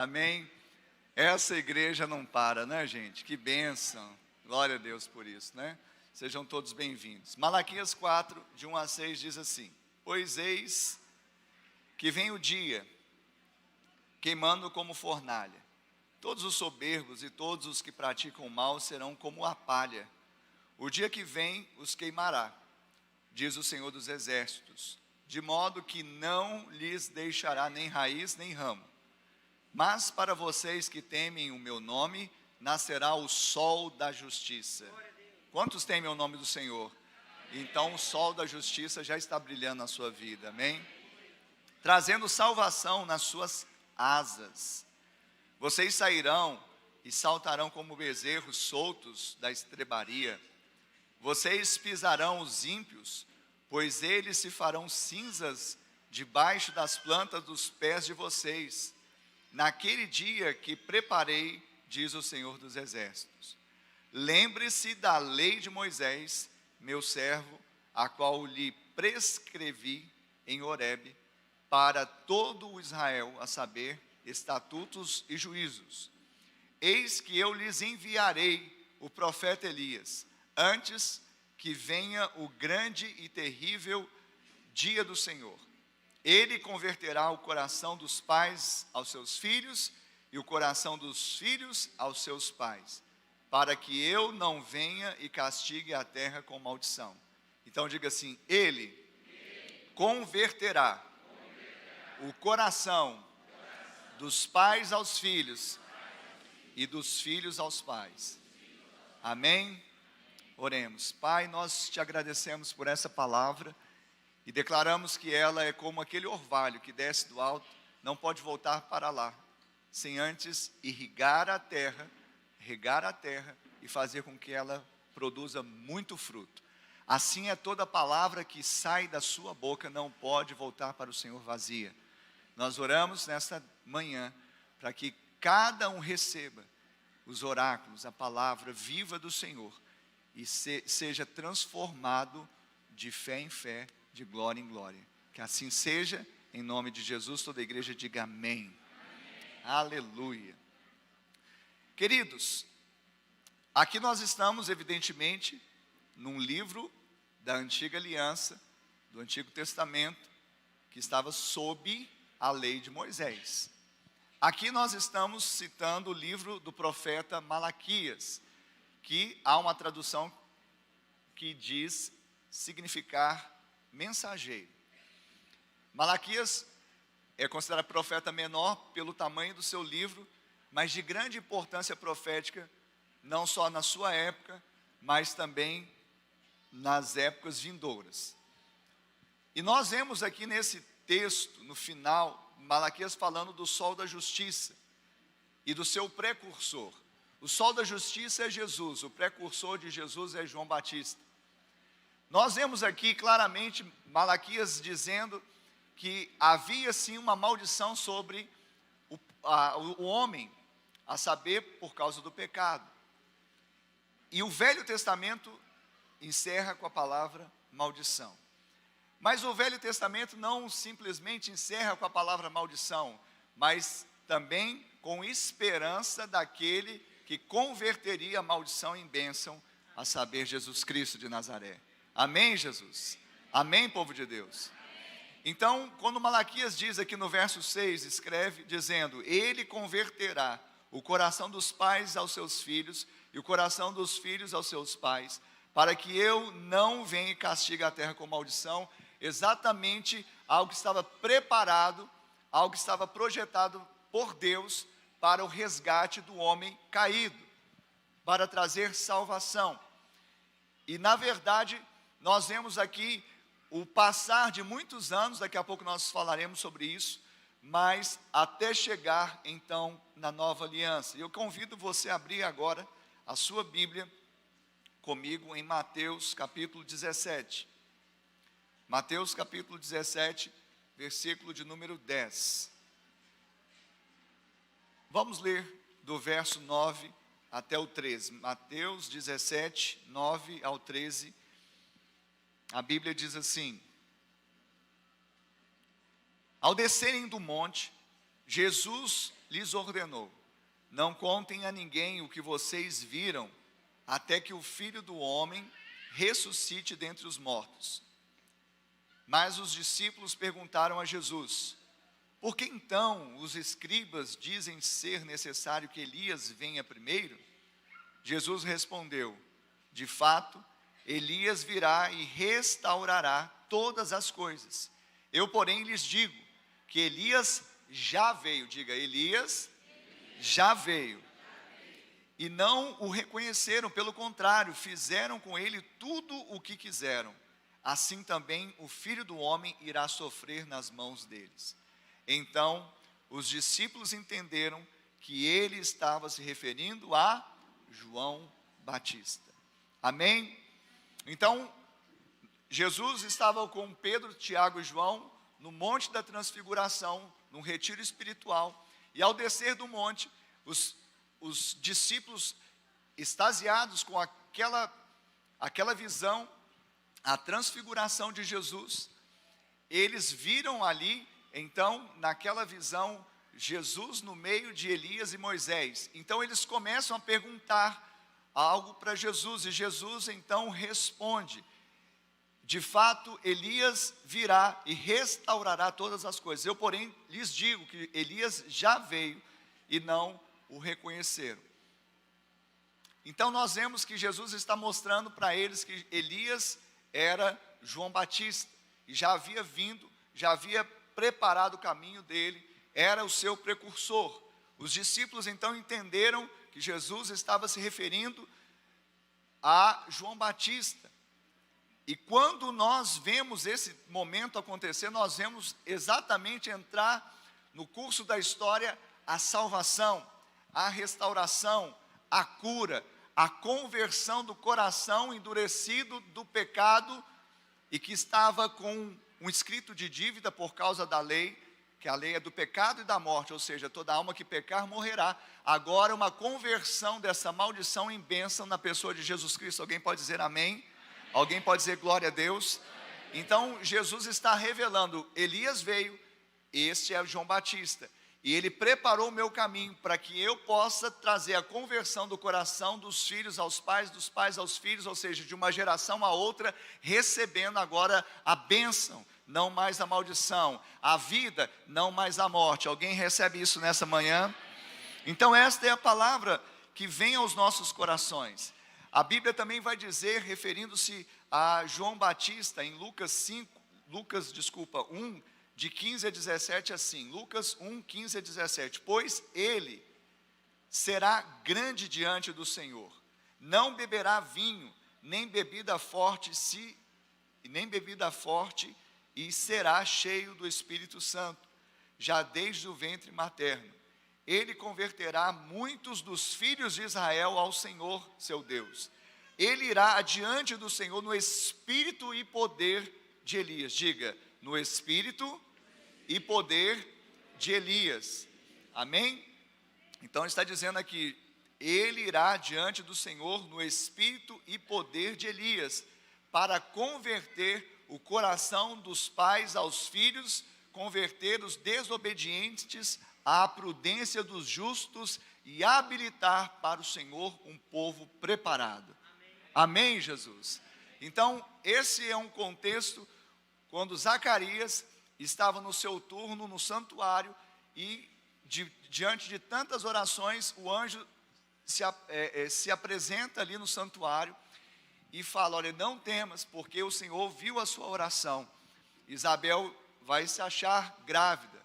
Amém? Essa igreja não para, né, gente? Que bênção. Glória a Deus por isso, né? Sejam todos bem-vindos. Malaquias 4, de 1 a 6 diz assim: Pois eis que vem o dia, queimando como fornalha. Todos os soberbos e todos os que praticam o mal serão como a palha. O dia que vem os queimará, diz o Senhor dos Exércitos, de modo que não lhes deixará nem raiz nem ramo. Mas para vocês que temem o meu nome, nascerá o sol da justiça. Quantos temem o nome do Senhor? Então o sol da justiça já está brilhando na sua vida, amém? Trazendo salvação nas suas asas. Vocês sairão e saltarão como bezerros soltos da estrebaria. Vocês pisarão os ímpios, pois eles se farão cinzas debaixo das plantas dos pés de vocês. Naquele dia que preparei, diz o Senhor dos Exércitos. Lembre-se da lei de Moisés, meu servo, a qual lhe prescrevi em Horebe, para todo o Israel, a saber, estatutos e juízos. Eis que eu lhes enviarei o profeta Elias, antes que venha o grande e terrível dia do Senhor. Ele converterá o coração dos pais aos seus filhos e o coração dos filhos aos seus pais, para que eu não venha e castigue a terra com maldição. Então diga assim: Ele converterá o coração dos pais aos filhos e dos filhos aos pais. Amém? Oremos. Pai, nós te agradecemos por essa palavra e declaramos que ela é como aquele orvalho que desce do alto, não pode voltar para lá, sem antes irrigar a terra, regar a terra e fazer com que ela produza muito fruto. Assim é toda palavra que sai da sua boca, não pode voltar para o Senhor vazia. Nós oramos nesta manhã para que cada um receba os oráculos, a palavra viva do Senhor e seja transformado de fé em fé, de glória em glória. Que assim seja, em nome de Jesus. Toda a igreja diga amém. Amém. Aleluia. Queridos, aqui nós estamos evidentemente num livro da antiga aliança, do Antigo Testamento, que estava sob a lei de Moisés. Aqui nós estamos citando o livro do profeta Malaquias, que há uma tradução que diz significar mensageiro. Malaquias é considerado profeta menor pelo tamanho do seu livro, mas de grande importância profética, não só na sua época, mas também nas épocas vindouras. E nós vemos aqui nesse texto, no final, Malaquias falando do sol da justiça e do seu precursor. O sol da justiça é Jesus, o precursor de Jesus é João Batista. Nós vemos aqui claramente Malaquias dizendo que havia sim uma maldição sobre o homem, a saber, por causa do pecado. E o Velho Testamento encerra com a palavra maldição. Mas o Velho Testamento não simplesmente encerra com a palavra maldição, mas também com esperança daquele que converteria a maldição em bênção, a saber, Jesus Cristo de Nazaré. Amém, Jesus? Amém, povo de Deus? Então, quando Malaquias diz aqui no verso 6, escreve dizendo: Ele converterá o coração dos pais aos seus filhos e o coração dos filhos aos seus pais, para que eu não venha e castigue a terra com maldição. Exatamente algo que estava preparado, algo que estava projetado por Deus para o resgate do homem caído, para trazer salvação. E na verdade, nós vemos aqui o passar de muitos anos, daqui a pouco nós falaremos sobre isso, mas até chegar então na nova aliança. E eu convido você a abrir agora a sua Bíblia comigo em Mateus capítulo 17. Mateus capítulo 17, versículo de número 10. Vamos ler do verso 9 até o 13. Mateus 17, 9 ao 13. A Bíblia diz assim: Ao descerem do monte, Jesus lhes ordenou: não contem a ninguém o que vocês viram, até que o Filho do Homem ressuscite dentre os mortos. Mas os discípulos perguntaram a Jesus: por que então os escribas dizem ser necessário que Elias venha primeiro? Jesus respondeu: de fato, Elias virá e restaurará todas as coisas. Eu, porém, lhes digo que Elias já veio, diga, Elias já veio, e não o reconheceram, pelo contrário, fizeram com ele tudo o que quiseram. Assim também o Filho do Homem irá sofrer nas mãos deles. Então, os discípulos entenderam que ele estava se referindo a João Batista. Amém? Então, Jesus estava com Pedro, Tiago e João no Monte da Transfiguração, num retiro espiritual, e ao descer do monte, os discípulos, extasiados com aquela visão, a transfiguração de Jesus, eles viram ali, então, naquela visão, Jesus no meio de Elias e Moisés. Então eles começam a perguntar algo para Jesus, e Jesus então responde: de fato, Elias virá e restaurará todas as coisas. Eu, porém, lhes digo que Elias já veio e não o reconheceram. Então nós vemos que Jesus está mostrando para eles que Elias era João Batista, e já havia vindo, já havia preparado o caminho dele, era o seu precursor. Os discípulos então entenderam que Jesus estava se referindo a João Batista. E quando nós vemos esse momento acontecer, nós vemos exatamente entrar no curso da história a salvação, a restauração, a cura, a conversão do coração endurecido do pecado e que estava com um escrito de dívida por causa da lei, que a lei é do pecado e da morte, ou seja, toda alma que pecar morrerá. Agora uma conversão dessa maldição em bênção na pessoa de Jesus Cristo. Alguém pode dizer amém? Alguém pode dizer glória a Deus? Então Jesus está revelando: Elias veio, este é o João Batista, e ele preparou o meu caminho para que eu possa trazer a conversão do coração dos filhos aos pais, dos pais aos filhos, ou seja, de uma geração a outra, recebendo agora a bênção, não mais a maldição, a vida, não mais a morte. Alguém recebe isso nessa manhã? Então esta é a palavra que vem aos nossos corações. A Bíblia também vai dizer, referindo-se a João Batista, em Lucas 1, de 15 a 17, assim, Lucas 1, 15 a 17, pois ele será grande diante do Senhor, não beberá vinho, nem bebida forte, e será cheio do Espírito Santo, já desde o ventre materno. Ele converterá muitos dos filhos de Israel ao Senhor, seu Deus. Ele irá adiante do Senhor no espírito e poder de Elias. Diga, no espírito e poder de Elias. Amém? Então está dizendo aqui, ele irá diante do Senhor no espírito e poder de Elias, para converter o coração dos pais aos filhos, converter os desobedientes à prudência dos justos e habilitar para o Senhor um povo preparado. Amém, Jesus? Então, esse é um contexto quando Zacarias estava no seu turno no santuário e diante de tantas orações, o anjo se apresenta ali no santuário e fala: olha, não temas, porque o Senhor ouviu a sua oração. Isabel vai se achar grávida.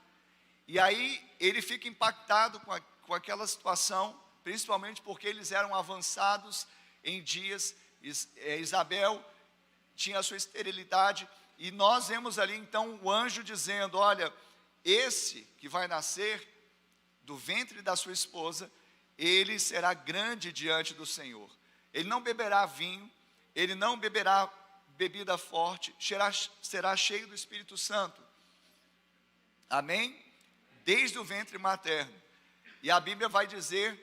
E aí ele fica impactado com aquela situação, principalmente porque eles eram avançados em dias. Isabel tinha a sua esterilidade, e nós vemos ali então o anjo dizendo: olha, esse que vai nascer do ventre da sua esposa, ele será grande diante do Senhor. Ele não beberá vinho, ele não beberá bebida forte, será cheio do Espírito Santo. Amém? Desde o ventre materno. E a Bíblia vai dizer,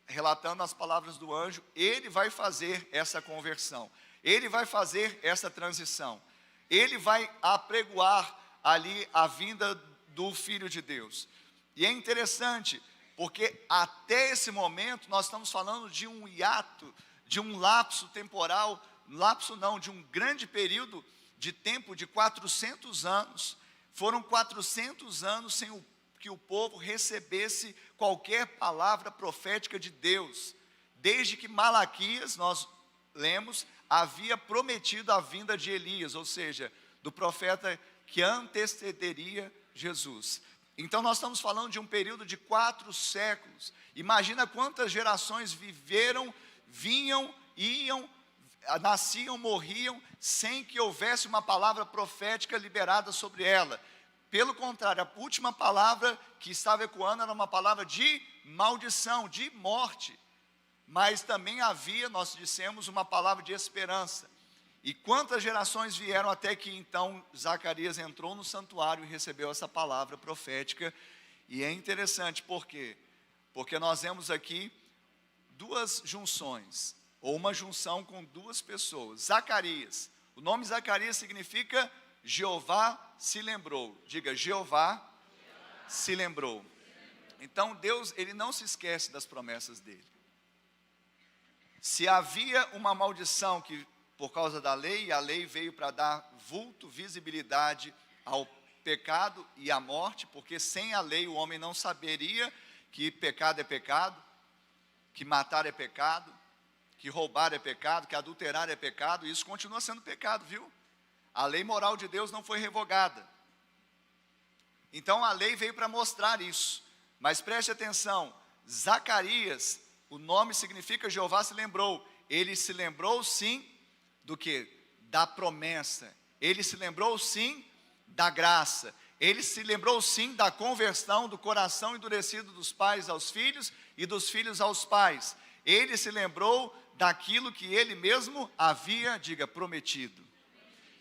relatando as palavras do anjo, ele vai fazer essa conversão, ele vai fazer essa transição, ele vai apregoar ali a vinda do Filho de Deus. E é interessante, porque até esse momento nós estamos falando de um hiato, de um lapso temporal, de um grande período de tempo de 400 anos. Foram 400 anos sem que o povo recebesse qualquer palavra profética de Deus. Desde que Malaquias, nós lemos, havia prometido a vinda de Elias, ou seja, do profeta que antecederia Jesus. Então nós estamos falando de um período de 4 séculos. Imagina quantas gerações viveram, vinham, iam, nasciam, morriam, sem que houvesse uma palavra profética liberada sobre ela. Pelo contrário, a última palavra que estava ecoando era uma palavra de maldição, de morte. Mas também havia, nós dissemos, uma palavra de esperança. E quantas gerações vieram até que então Zacarias entrou no santuário e recebeu essa palavra profética. E é interessante, por quê? Porque nós vemos aqui 2 junções, ou uma junção com 2 pessoas. Zacarias, o nome Zacarias significa Jeová se lembrou. Diga, Jeová se lembrou. Então Deus, Ele não se esquece das promessas dEle. Se havia uma maldição que por causa da lei, a lei veio para dar vulto, visibilidade ao pecado e à morte, porque sem a lei o homem não saberia que pecado é pecado, que matar é pecado, que roubar é pecado, que adulterar é pecado, e isso continua sendo pecado, viu? A lei moral de Deus não foi revogada. Então a lei veio para mostrar isso. Mas preste atenção, Zacarias, o nome significa Jeová se lembrou. Ele se lembrou sim do que? Da promessa. Ele se lembrou sim da graça. Ele se lembrou sim da conversão do coração endurecido dos pais aos filhos e dos filhos aos pais. Ele se lembrou daquilo que ele mesmo havia, diga, prometido.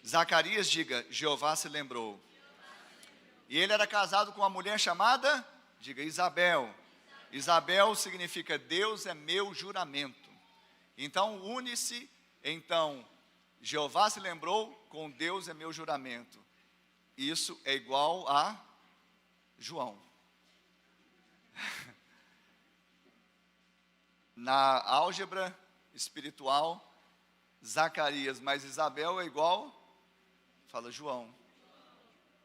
Zacarias, diga, Jeová se lembrou. E ele era casado com uma mulher chamada, diga, Isabel. Isabel significa Deus é meu juramento. Então une-se, então, Jeová se lembrou com Deus é meu juramento. Isso é igual a João. Na álgebra espiritual, Zacarias mais Isabel é igual, fala João.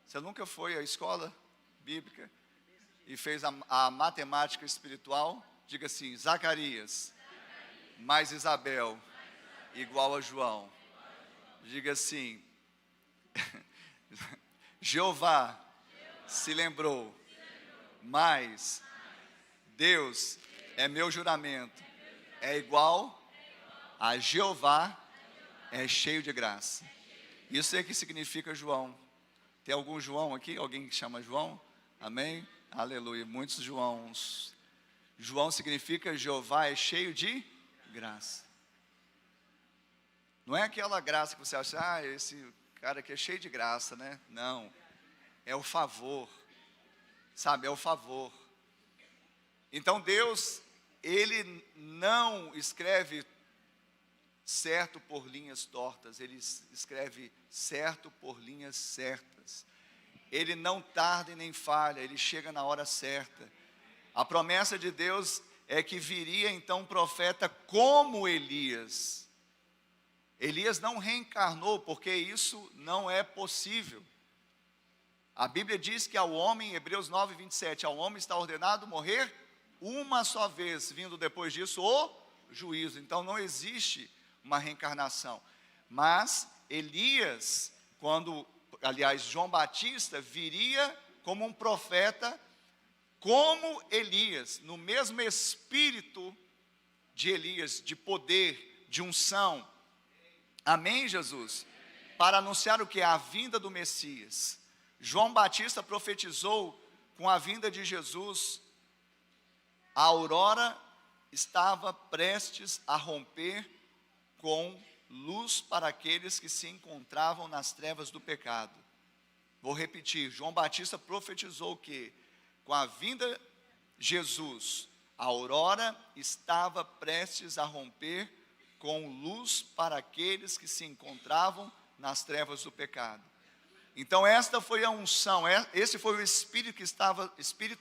Você nunca foi à escola bíblica e fez a matemática espiritual? Diga assim, Zacarias mais Isabel igual a João. Diga assim, Jeová se lembrou, mas Deus é meu juramento, é igual a Jeová é cheio de graça. Isso é que significa João. Tem algum João aqui? Alguém que chama João? Amém? Aleluia, muitos Joãos. João significa Jeová é cheio de graça. Não é aquela graça que você acha, esse cara aqui é cheio de graça, né? Não, é o favor, sabe, é o favor. Então Deus, Ele não escreve certo por linhas tortas, Ele escreve certo por linhas certas. Ele não tarda e nem falha, Ele chega na hora certa. A promessa de Deus é que viria então um profeta como Elias. Elias não reencarnou, porque isso não é possível. A Bíblia diz que ao homem, Hebreus 9, 27, ao homem está ordenado morrer uma só vez, vindo depois disso o juízo. Então não existe uma reencarnação. Mas Elias, João Batista viria como um profeta, como Elias, no mesmo espírito de Elias, de poder, de unção. Amém, Jesus? Para anunciar o que? A vinda do Messias. João Batista profetizou com a vinda de Jesus. A aurora estava prestes a romper com luz para aqueles que se encontravam nas trevas do pecado. Vou repetir, João Batista profetizou que com a vinda de Jesus, a aurora estava prestes a romper com luz para aqueles que se encontravam nas trevas do pecado. Então esta foi a unção, esse foi o Espírito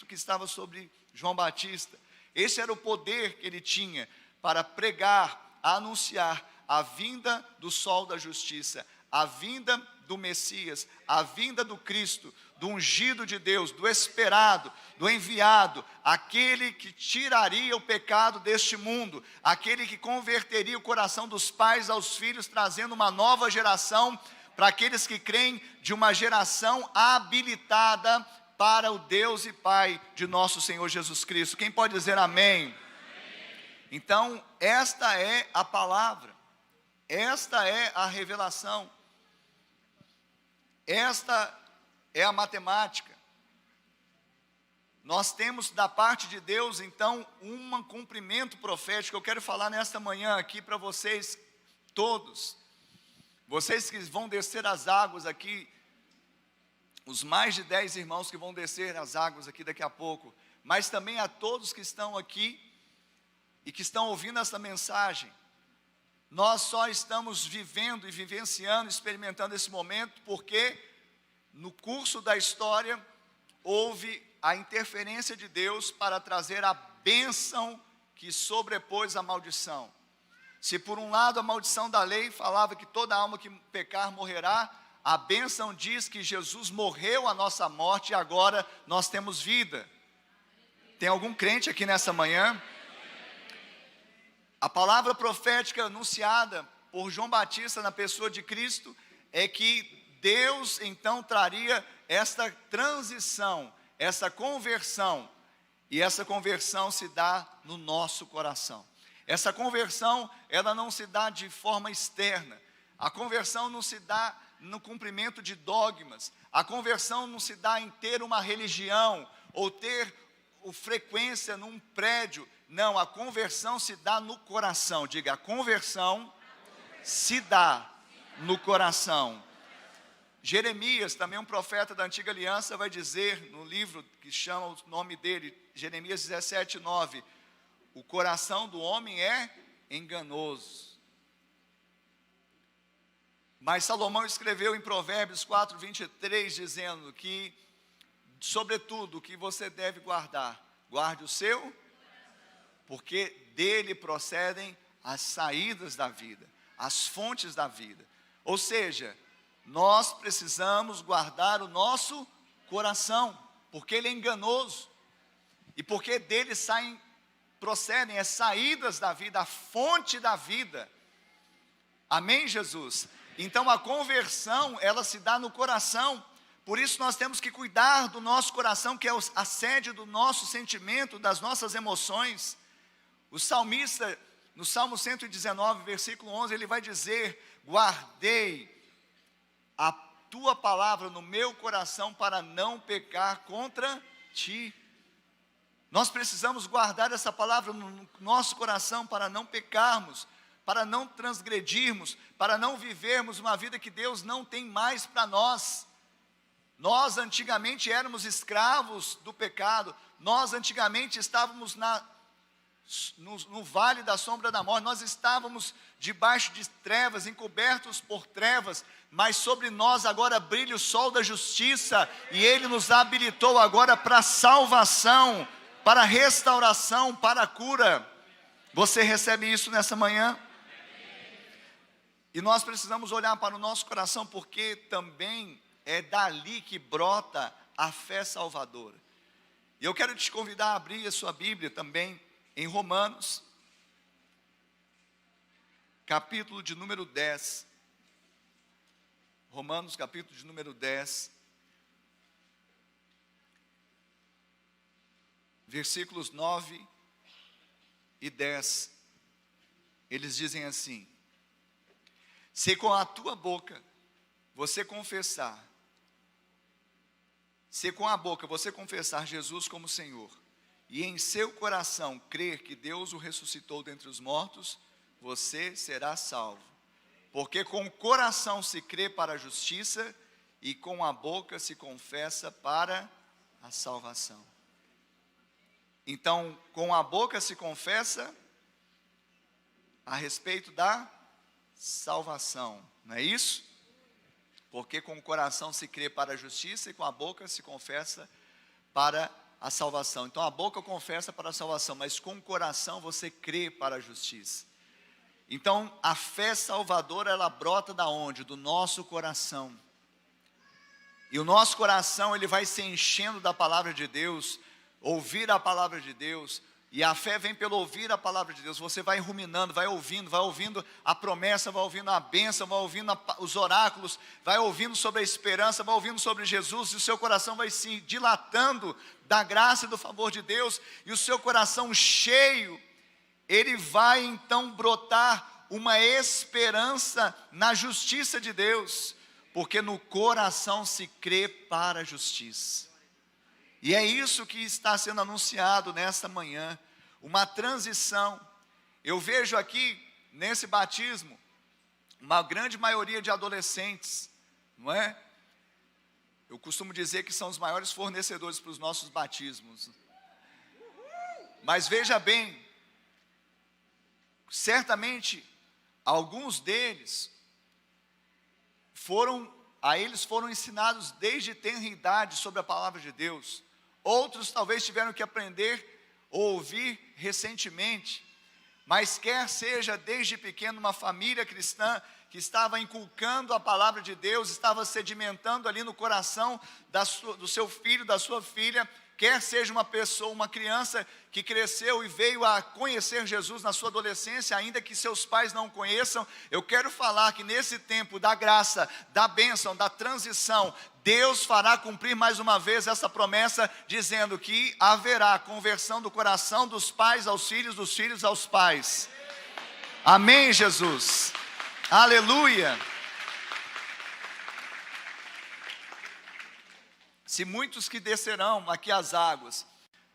que estava sobre João Batista. Esse era o poder que ele tinha para pregar, anunciar a vinda do sol da justiça, a vinda do Messias, a vinda do Cristo, do ungido de Deus, do esperado, do enviado, aquele que tiraria o pecado deste mundo, aquele que converteria o coração dos pais aos filhos, trazendo uma nova geração para aqueles que creem, de uma geração habilitada para o Deus e Pai de nosso Senhor Jesus Cristo. Quem pode dizer amém? Então, esta é a palavra, esta é a revelação, esta é a matemática. Nós temos da parte de Deus, então, um cumprimento profético. Eu quero falar nesta manhã aqui para vocês todos, vocês que vão descer as águas aqui, os mais de 10 irmãos que vão descer as águas aqui daqui a pouco, mas também a todos que estão aqui e que estão ouvindo essa mensagem. Nós só estamos vivendo e vivenciando, experimentando esse momento, porque no curso da história houve a interferência de Deus para trazer a bênção que sobrepôs a maldição. Se por um lado a maldição da lei falava que toda alma que pecar morrerá, a bênção diz que Jesus morreu a nossa morte e agora nós temos vida. Tem algum crente aqui nessa manhã? A palavra profética anunciada por João Batista na pessoa de Cristo é que Deus então traria esta transição, essa conversão, e essa conversão se dá no nosso coração. Essa conversão, ela não se dá de forma externa, a conversão não se dá no cumprimento de dogmas, a conversão não se dá em ter uma religião, ou ter frequência num prédio. Não, a conversão se dá no coração. Diga, a conversão se dá no coração. Jeremias, também um profeta da antiga aliança, vai dizer no livro que chama o nome dele, Jeremias 17:9, o coração do homem é enganoso. Mas Salomão escreveu em Provérbios 4:23, dizendo que, sobretudo, o que você deve guardar, guarde o seu, porque dele procedem as saídas da vida, as fontes da vida. Ou seja, nós precisamos guardar o nosso coração, porque ele é enganoso, e porque dele procedem as saídas da vida, a fonte da vida. Amém, Jesus? Então a conversão, ela se dá no coração. Por isso nós temos que cuidar do nosso coração, que é a sede do nosso sentimento, das nossas emoções. O salmista, no Salmo 119, versículo 11, ele vai dizer: guardei a tua palavra no meu coração para não pecar contra ti. Nós precisamos guardar essa palavra no nosso coração para não pecarmos, para não transgredirmos, para não vivermos uma vida que Deus não tem mais para nós. Nós antigamente éramos escravos do pecado, nós antigamente estávamos no vale da sombra da morte, nós estávamos debaixo de trevas, encobertos por trevas, mas sobre nós agora brilha o sol da justiça, e Ele nos habilitou agora para salvação, para restauração, para a cura. Você recebe isso nessa manhã? E nós precisamos olhar para o nosso coração, porque também é dali que brota a fé salvadora. E eu quero te convidar a abrir a sua Bíblia também em Romanos, capítulo de número 10. Romanos, capítulo de número 10, versículos 9 e 10. Eles dizem assim: se com a tua boca você confessar, se com a boca você confessar Jesus como Senhor, e em seu coração crer que Deus o ressuscitou dentre os mortos, você será salvo. Porque com o coração se crê para a justiça, e com a boca se confessa para a salvação. Então, com a boca se confessa a respeito da salvação, não é isso? Porque com o coração se crê para a justiça e com a boca se confessa para a salvação. Então a boca confessa para a salvação, mas com o coração você crê para a justiça. Então a fé salvadora, ela brota da onde? Do nosso coração. E o nosso coração, ele vai se enchendo da palavra de Deus, ouvir a palavra de Deus. E a fé vem pelo ouvir a palavra de Deus. Você vai ruminando, vai ouvindo a promessa, vai ouvindo a bênção, vai ouvindo os oráculos, vai ouvindo sobre a esperança, vai ouvindo sobre Jesus, e o seu coração vai se dilatando da graça e do favor de Deus, e o seu coração cheio, ele vai então brotar uma esperança na justiça de Deus, porque no coração se crê para a justiça. E é isso que está sendo anunciado nesta manhã, uma transição. Eu vejo aqui, nesse batismo, uma grande maioria de adolescentes, não é? Eu costumo dizer que são os maiores fornecedores para os nossos batismos. Mas veja bem, certamente, alguns deles foram ensinados desde tenra idade sobre a palavra de Deus. Outros talvez tiveram que aprender ou ouvir recentemente, mas quer seja desde pequeno uma família cristã que estava inculcando a palavra de Deus, estava sedimentando ali no coração do seu filho, da sua filha, quer seja uma pessoa, uma criança que cresceu e veio a conhecer Jesus na sua adolescência, ainda que seus pais não conheçam, eu quero falar que nesse tempo da graça, da bênção, da transição, Deus fará cumprir mais uma vez essa promessa, dizendo que haverá conversão do coração dos pais aos filhos, dos filhos aos pais. Amém, Jesus. Aleluia. Se muitos que descerão aqui às águas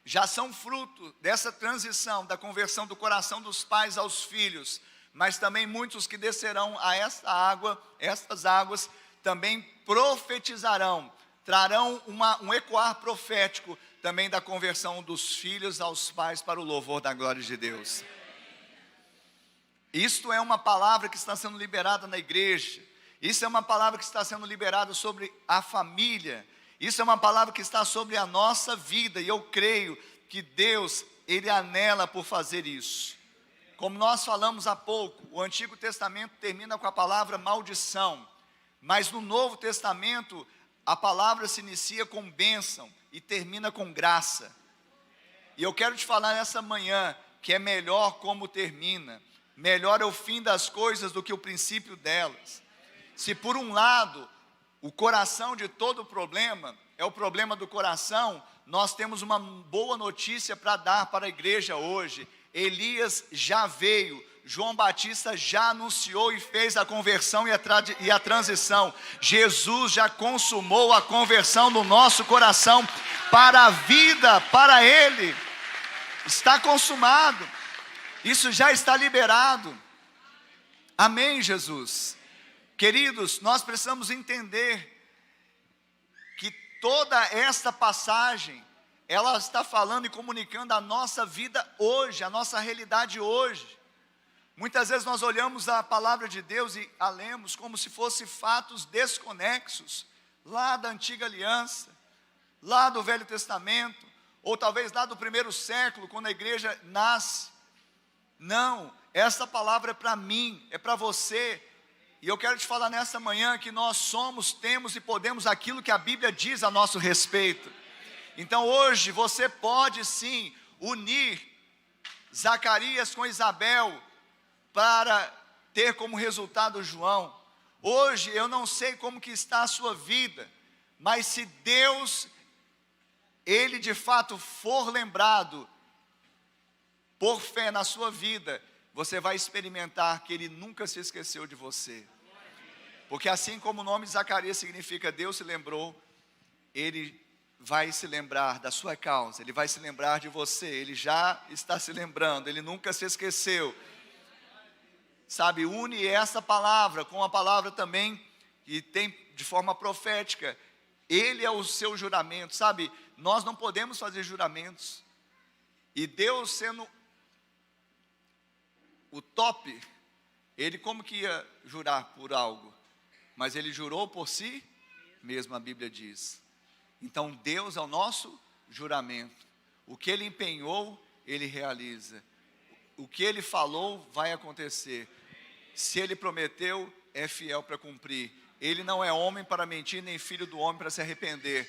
já são fruto dessa transição, da conversão do coração dos pais aos filhos, mas também muitos que descerão a esta água, estas águas também profetizarão, trarão um ecoar profético também da conversão dos filhos aos pais para o louvor da glória de Deus. Isto é uma palavra que está sendo liberada na igreja, isso é uma palavra que está sendo liberada sobre a família, isso é uma palavra que está sobre a nossa vida, e eu creio que Deus, Ele anela por fazer isso. Como nós falamos há pouco, o Antigo Testamento termina com a palavra maldição, mas no Novo Testamento, a palavra se inicia com bênção e termina com graça. E eu quero te falar nessa manhã, que é melhor como termina, melhor é o fim das coisas do que o princípio delas. Se por um lado, o coração de todo problema é o problema do coração, nós temos uma boa notícia para dar para a igreja hoje. Elias já veio, João Batista já anunciou e fez a conversão e a transição. Jesus já consumou a conversão do nosso coração para a vida, para Ele. Está consumado, isso já está liberado. Amém, Jesus. Queridos, nós precisamos entender que toda esta passagem, ela está falando e comunicando a nossa vida hoje, a nossa realidade hoje. Muitas vezes nós olhamos a palavra de Deus e a lemos como se fossem fatos desconexos, lá da antiga aliança, lá do Velho Testamento, ou talvez lá do primeiro século, quando a igreja nasce. Não, essa palavra é para mim, é para você. E eu quero te falar nessa manhã que nós somos, temos e podemos aquilo que a Bíblia diz a nosso respeito. Então hoje você pode sim unir Zacarias com Isabel para ter como resultado João. Hoje eu não sei como que está a sua vida, mas se Deus, Ele de fato for lembrado por fé na sua vida, você vai experimentar que Ele nunca se esqueceu de você. Porque assim como o nome de Zacarias significa Deus se lembrou, Ele vai se lembrar da sua causa, Ele vai se lembrar de você, Ele já está se lembrando, Ele nunca se esqueceu. Sabe, une essa palavra com a palavra também, e tem de forma profética, Ele é o seu juramento, sabe, nós não podemos fazer juramentos, e Deus sendo o top, Ele como que ia jurar por algo? mas ele jurou por si mesmo, a Bíblia diz. Então Deus é o nosso juramento. O que ele empenhou, ele realiza. O que ele falou vai acontecer. Se ele prometeu, é fiel para cumprir. Ele não é homem para mentir, nem filho do homem para se arrepender.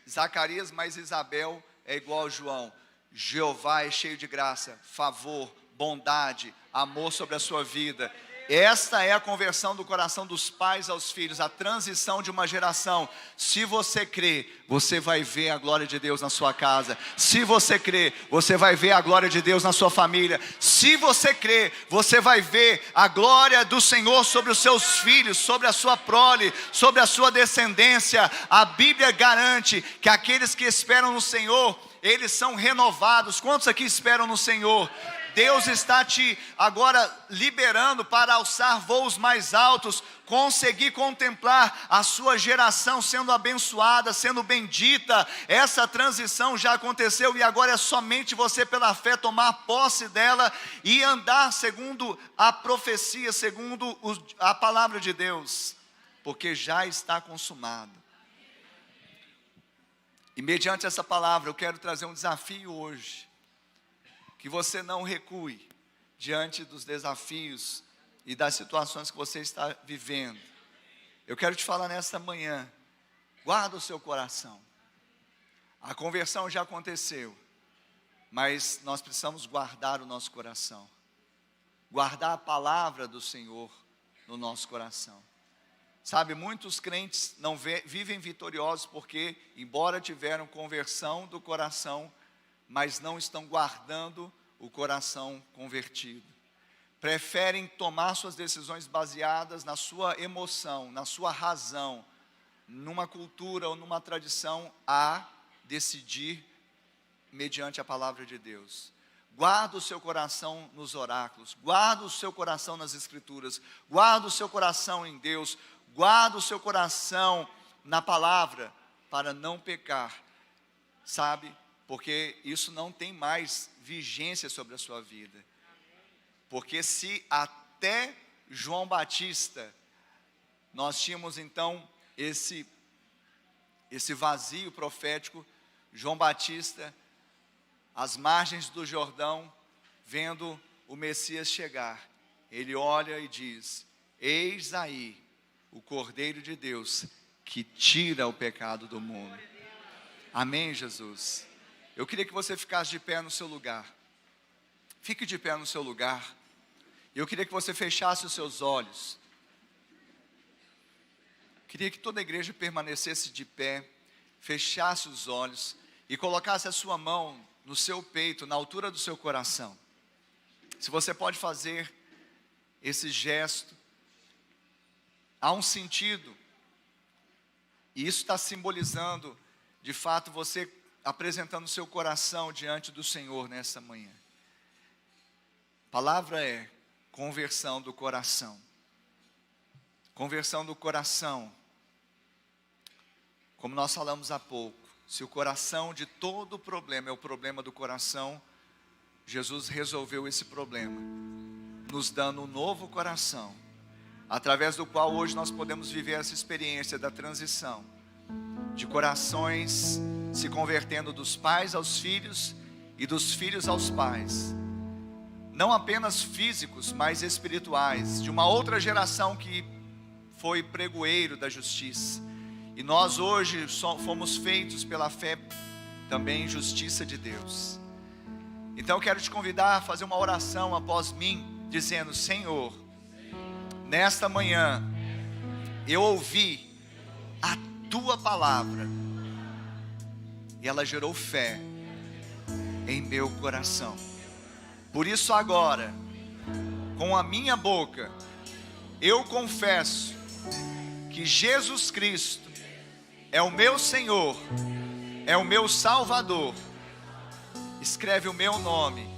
Zacarias mais Isabel é igual a João. Jeová é cheio de graça, favor, bondade, amor sobre a sua vida. Esta é a conversão do coração dos pais aos filhos, a transição de uma geração. Se você crê, você vai ver a glória de Deus na sua casa. Se você crê, você vai ver a glória de Deus na sua família. Se você crê, você vai ver a glória do Senhor sobre os seus filhos, sobre a sua prole, sobre a sua descendência. A Bíblia garante que aqueles que esperam no Senhor, eles são renovados. Quantos aqui esperam no Senhor? Deus está te agora liberando para alçar voos mais altos, conseguir contemplar a sua geração sendo abençoada, sendo bendita. Essa transição já aconteceu e agora é somente você pela fé tomar posse dela e andar segundo a profecia, segundo a palavra de Deus, porque já está consumado. E mediante essa palavra eu quero trazer um desafio hoje. Que você não recue diante dos desafios e das situações que você está vivendo. Eu quero te falar nesta manhã, guarda o seu coração. A conversão já aconteceu, mas nós precisamos guardar o nosso coração. Guardar a palavra do Senhor no nosso coração. Sabe, muitos crentes não vivem vitoriosos porque, embora tiveram conversão do coração, mas não estão guardando o coração convertido. Preferem tomar suas decisões baseadas na sua emoção, na sua razão, numa cultura ou numa tradição, a decidir mediante a palavra de Deus. Guarda o seu coração nos oráculos, guarda o seu coração nas escrituras, guarda o seu coração em Deus, guarda o seu coração na palavra, para não pecar, sabe? Porque isso não tem mais vigência sobre a sua vida. Porque se até João Batista, nós tínhamos então esse vazio profético, João Batista, às margens do Jordão, vendo o Messias chegar, ele olha e diz: eis aí o Cordeiro de Deus, que tira o pecado do mundo. Amém, Jesus? Eu queria que você ficasse de pé no seu lugar. Fique de pé no seu lugar. Eu queria que você fechasse os seus olhos. Queria que toda a igreja permanecesse de pé, fechasse os olhos e colocasse a sua mão no seu peito, na altura do seu coração. Se você pode fazer esse gesto, há um sentido. E isso está simbolizando, de fato, você apresentando o seu coração diante do Senhor nessa manhã. A palavra é conversão do coração. Conversão do coração. Como nós falamos há pouco, se o coração de todo problema é o problema do coração, Jesus resolveu esse problema, nos dando um novo coração, através do qual hoje nós podemos viver essa experiência da transição, de corações se convertendo dos pais aos filhos e dos filhos aos pais, não apenas físicos, mas espirituais, de uma outra geração que foi pregoeiro da justiça, e nós hoje fomos feitos pela fé também justiça de Deus. Então eu quero te convidar a fazer uma oração após mim, dizendo: Senhor, nesta manhã eu ouvi a tua palavra e ela gerou fé em meu coração. Por isso agora, com a minha boca, eu confesso que Jesus Cristo é o meu Senhor, é o meu Salvador. Escreve o meu nome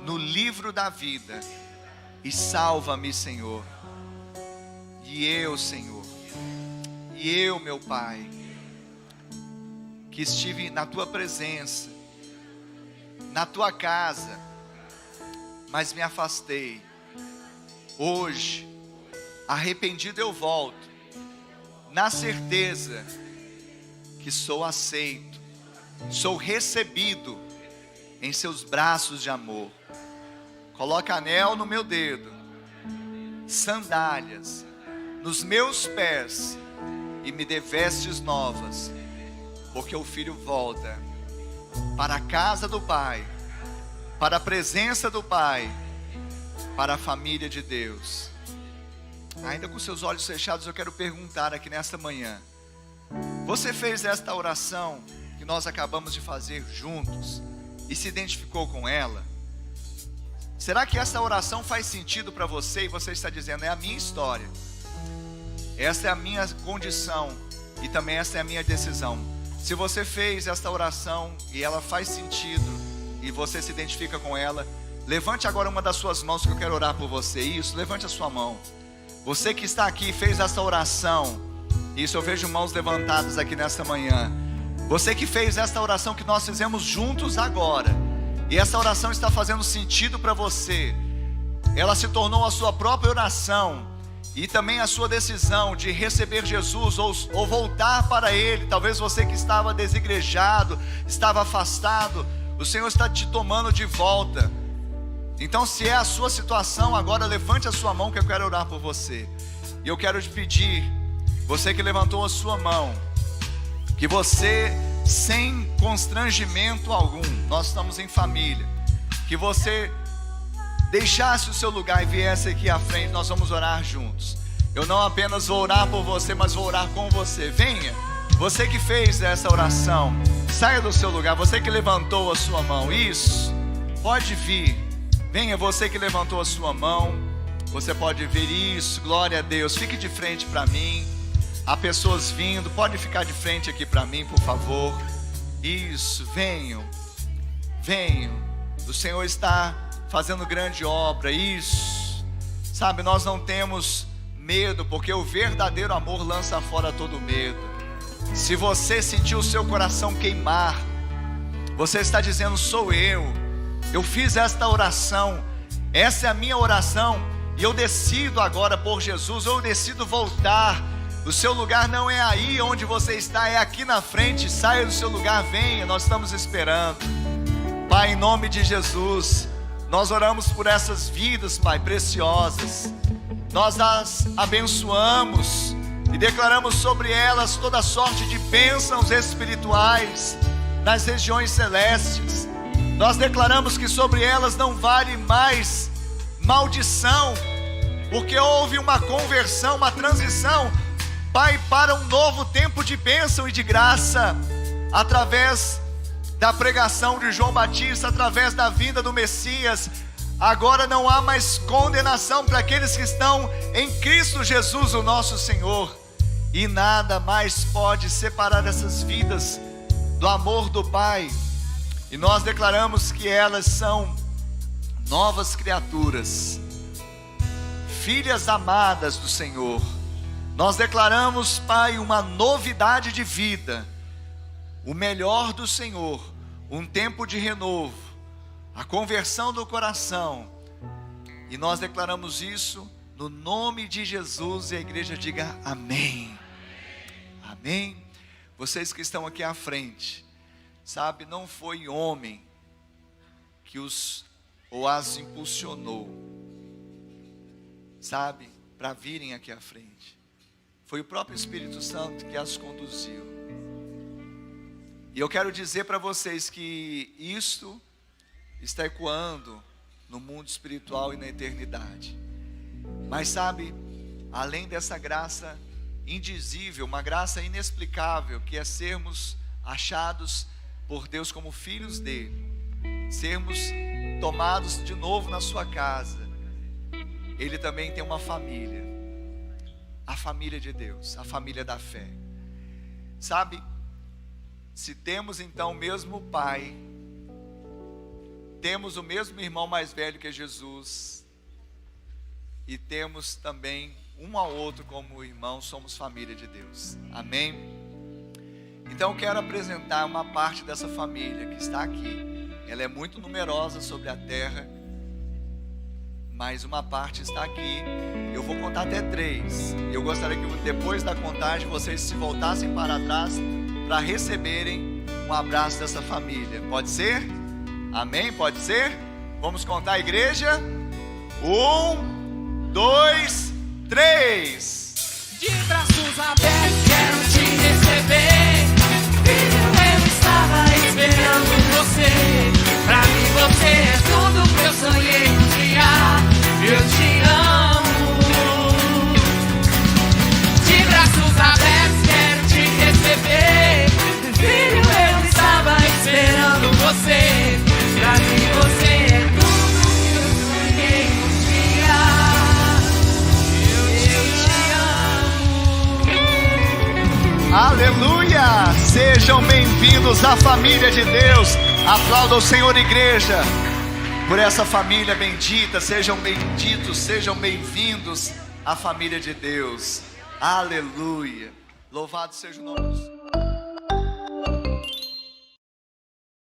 no livro da vida e salva-me, Senhor. E eu, Senhor, e eu, meu Pai, que estive na tua presença, na tua casa, mas me afastei. Hoje, arrependido eu volto na certeza que sou aceito, sou recebido em seus braços de amor. Coloca anel no meu dedo, sandálias nos meus pés e me dê vestes novas, porque o filho volta para a casa do Pai, para a presença do Pai, para a família de Deus. Ainda com seus olhos fechados, eu quero perguntar aqui nesta manhã: você fez esta oração que nós acabamos de fazer juntos e se identificou com ela? Será que essa oração faz sentido para você e você está dizendo: é a minha história, essa é a minha condição e também essa é a minha decisão? Se você fez esta oração e ela faz sentido e você se identifica com ela, levante agora uma das suas mãos que eu quero orar por você. Isso, levante a sua mão. Você que está aqui e fez esta oração, isso, eu vejo mãos levantadas aqui nesta manhã. Você que fez esta oração que nós fizemos juntos agora, e essa oração está fazendo sentido para você, ela se tornou a sua própria oração, e também a sua decisão de receber Jesus ou voltar para Ele. Talvez você que estava desigrejado, estava afastado, o Senhor está te tomando de volta. Então, se é a sua situação, agora levante a sua mão que eu quero orar por você. E eu quero te pedir, você que levantou a sua mão, que você, sem constrangimento algum, nós estamos em família, que você deixasse o seu lugar e viesse aqui à frente. Nós vamos orar juntos. Eu não apenas vou orar por você, mas vou orar com você. Venha, você que fez essa oração, saia do seu lugar. Você que levantou a sua mão, isso, pode vir. Venha, você que levantou a sua mão, você pode vir. Isso, glória a Deus. Fique de frente para mim. Há pessoas vindo, pode ficar de frente aqui para mim, por favor. Isso, venham, venham. O Senhor está fazendo grande obra. Isso, sabe, nós não temos medo, porque o verdadeiro amor lança fora todo medo. Se você sentiu o seu coração queimar, você está dizendo: sou eu fiz esta oração, essa é a minha oração, e eu decido agora por Jesus, eu decido voltar. O seu lugar não é aí onde você está, é aqui na frente. Saia do seu lugar, venha, nós estamos esperando. Pai, em nome de Jesus, nós oramos por essas vidas, Pai, preciosas. Nós as abençoamos e declaramos sobre elas toda sorte de bênçãos espirituais nas regiões celestes. Nós declaramos que sobre elas não vale mais maldição, porque houve uma conversão, uma transição, Pai, para um novo tempo de bênção e de graça, através da pregação de João Batista, através da vinda do Messias. Agora não há mais condenação para aqueles que estão em Cristo Jesus, o nosso Senhor, e nada mais pode separar essas vidas do amor do Pai. E nós declaramos que elas são novas criaturas, filhas amadas do Senhor. Nós declaramos, Pai, uma novidade de vida, o melhor do Senhor, um tempo de renovo, a conversão do coração. E nós declaramos isso no nome de Jesus, e a igreja diga amém. Amém. Vocês que estão aqui à frente, sabe, não foi homem que os ou as impulsionou, sabe, para virem aqui à frente. Foi o próprio Espírito Santo que as conduziu. E eu quero dizer para vocês que isto está ecoando no mundo espiritual e na eternidade. Mas sabe, além dessa graça indizível, uma graça inexplicável, que é sermos achados por Deus como filhos dele, sermos tomados de novo na sua casa, ele também tem uma família, a família de Deus, a família da fé. Sabe, se temos então o mesmo Pai, temos o mesmo irmão mais velho que é Jesus, e temos também um ao outro como irmão, somos família de Deus. Amém? Então eu quero apresentar uma parte dessa família que está aqui. Ela é muito numerosa sobre a terra, mas uma parte está aqui. Eu vou contar até 3. Eu gostaria que depois da contagem vocês se voltassem para trás para receberem um abraço dessa família. Pode ser? Amém? Pode ser? Vamos contar, igreja? 1, 2, 3. De braços abertos quero te receber. Filho, eu estava esperando você. Pra mim você é tudo que eu sonhei um dia. Eu te amo. De braços abertos quero te receber. Filho, eu estava esperando você. Pra mim você é tudo que eu sonhei um dia. Eu te amo. Aleluia! Sejam bem-vindos à família de Deus. Aplauda o Senhor, igreja, por essa família bendita. Sejam benditos, sejam bem-vindos à família de Deus. Aleluia! Louvado seja o nome do Senhor.